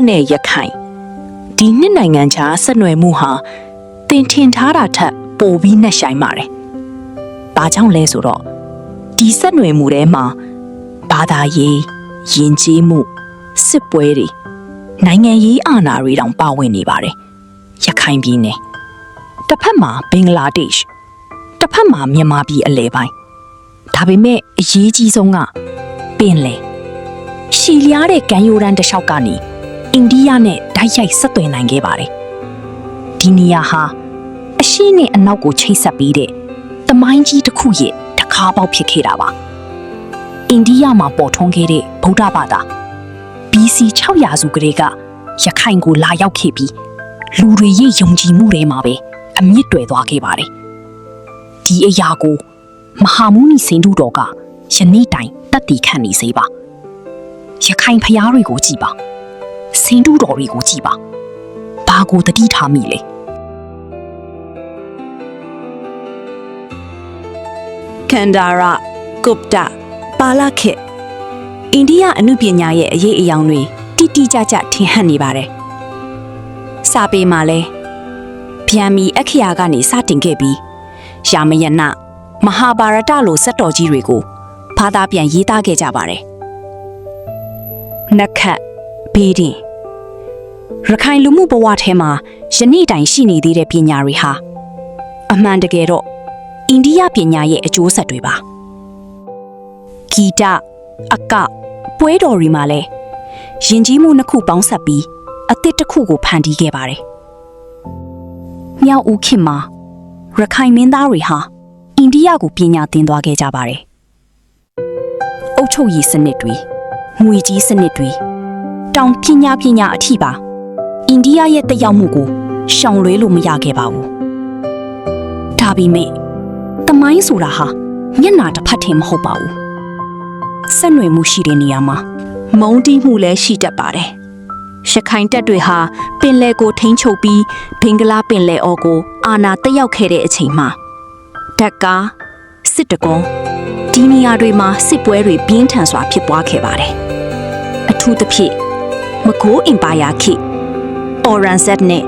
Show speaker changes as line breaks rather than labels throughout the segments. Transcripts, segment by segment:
နဲ့ရခိုင်ဒီနှစ်နိုင်ငံခြားဆက်နွယ်မှုဟာတင်ထင်ထားတာထက်ပိုပြီးနှက်ဆိုင်ပါတယ်။ဘာကြောင့်လဲဆိုတော့ဒီဆက်နွယ်မှုထဲမှာဘာသာရေးယဉ်ကျေးမှုစစ်ပွဲတွေနိုင်ငံရေးအာဏာတွေတောင်ပါဝင်နေပါတယ်။ရခိုင်ပြည်နယ်တစ်ဖက်မှာဘင်္ဂလားဒေ့ရှ်တစ်ဖက်မှာမြန်မာပြည်အလဲပိုင်းဒါပေမဲ့အရေးကြီးဆုံးကပင်လယ်ရှည်လျားတဲ့ကမ်းရိုးတန်းတစ်လျှောက်ကနေအိန္ဒိယနဲ့ဓာတ်ရိုက်ဆက်သွယ်နိုင်ခဲ့ပါတယ်။ဒီနေရာဟာအရှေ့နဲ့အနောက်ကိုချိတ်ဆက်ပြီးတဲ့သမိုင်းကြီးတစ်ခုရဲ့တကားပေါက်ဖြစ်ခဲ့တာပါ။အိန္ဒိယမှာပေါ်ထွန်းခဲ့တဲ့ဗုဒ္ဓဘာသာ BC 600 စုကလေးကရခိုင်ကိုလာရောက်ခဲ့ပြီးလူတွေရဲ့ယုံကြည်မှုတွေမှာပဲအမြင့်တွယ်သွားခဲ့ပါတယ်။ဒီအရာကိုမဟာမုနီစိန်တုတော်ကယနေ့တိုင်တက်တည်ခံနေစေပါရခိုင်ဖျားတွေကိုကြည်ပါစိန်တုတော်တွေကိုကြည်ပါဘာကိုတတိထားမိလဲကန်ဒါရာဂုပတာပါလာခေတ်အိန္ဒိယအနုပညာရဲ့အရေးအယောင်တွေတိတိကျကျထင်ဟပ်နေပါတယ်စာပေမှာလဲဗျာမီအခရာကနေစတင်ခဲ့ပြီးရာမယနမဟာဗာရတလိုစက်တော်ကြီးတွေကိုဘာသာပြန်ရေးသားခဲ့ကြပါတယ်နက္ခတ်ဘေးဒင်ရခိုင်လူမှုဘဝထဲမှာယနေ့တိုင်ရှိနေသေးတဲ့ပညာတွေဟာအမှန်တကယ်တော့အိန္ဒိယပညာရဲ့အကျိုးဆက်တွေပါဂီတအကပွဲတော်တွေမှာလဲယဉ်ကျေးမှုနှစ်ခုပေါင်းဆက်ပြီးအသစ်တစ်ခုကိုဖန်တီးခဲ့ပါတယ်မြောက်ဦးခေတ်မှာရခိုင်မင်းသားတွေဟာအိန္ဒိယကိုပညာသင်သွားခဲ့ကြပါတယ်အုတ်ချုပ်ရည်စနစ်တွေငွေကြီးစနစ်တွေတောင်ပညာအထိပါအိန္ဒိယရဲ့တက်ရောက်မှုကိုရှောင်လွှဲလို့မရခဲ့ပါဘူးဒါပေမဲ့သမိုင်းဆိုတာဟာမျက်နှာတစ်ဖက်ထင်မဟုတ်ပါဘူးဆက်နွယ်မှုရှိတဲ့နေရာမှာမုန်းတီးမှုလည်းရှိတတ်ပါတယ်ရခိုင်တပ်တွေဟာပင်လယ်ကိုထိန်းချုပ်ပြီးဘင်္ဂလားပင်လယ်အော်ကိုအာဏာတက်ရောက်ခဲ့တဲ့အချိန်မှာတပ်ကားစစ်တကောဒီနေရာတွေမှာစစ်ပွဲတွေပြင်းထန်စွာဖြစ်ပွားခဲ့ပါတယ်အထူးသဖြင့်မဂိုးအင်ပါယာခေတ်အော်ရန်ဇက်နဲ့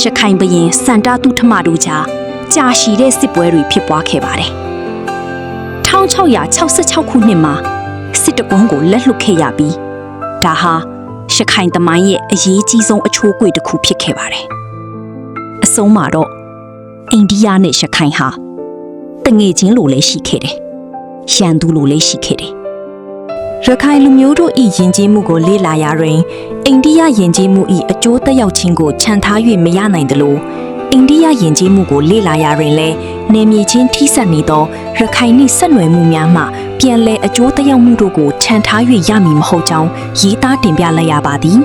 ရခိုင်ဘရင်စန္ဒသုထမတို့ကြားကြာရှည်တဲ့စစ်ပွဲတွေဖြစ်ပွားခဲ့ပါတယ်1666ခုနှစ်မှာစစ်တကောကိုလက်လွတ်ခဲ့ရပြီးဒါဟာရခိုင်သမိုင်းရဲ့အရေးကြီးဆုံးအချိုးအကွေ့တစ်ခုဖြစ်ခဲ့ပါတယ်အဆုံးမှာတော့အိန္ဒိယနဲ့ရခိုင်ဟာတငယ်ချင်းလိုလည်းရှိခဲ့တယ်ရန်သူလိုလည်းရှိခဲ့တယ်ရခိုင်လူမျိုးတို့ဤယဉ်ကျေးမှုကိုလေ့လာရရင်အိန္ဒိယယဉ်ကျေးမှုဤအကျိုးသက်ရောက်ခြင်းကိုခြံထား၍မရနိုင်သလိုအိန္ဒိယယဉ်ကျေးမှုကိုလေ့လာရရင်လည်းနေမြေချင်းထိစပ်နေသောရခိုင်နှင့်ဆက်နွယ်မှုများမှပြန်လည်အကျိုးသက်ရောက်မှုတို့ကိုခြံထား၍ရမည်မဟုတ်ကြောင်းရေးသားတင်ပြလိုက်ရပါသည်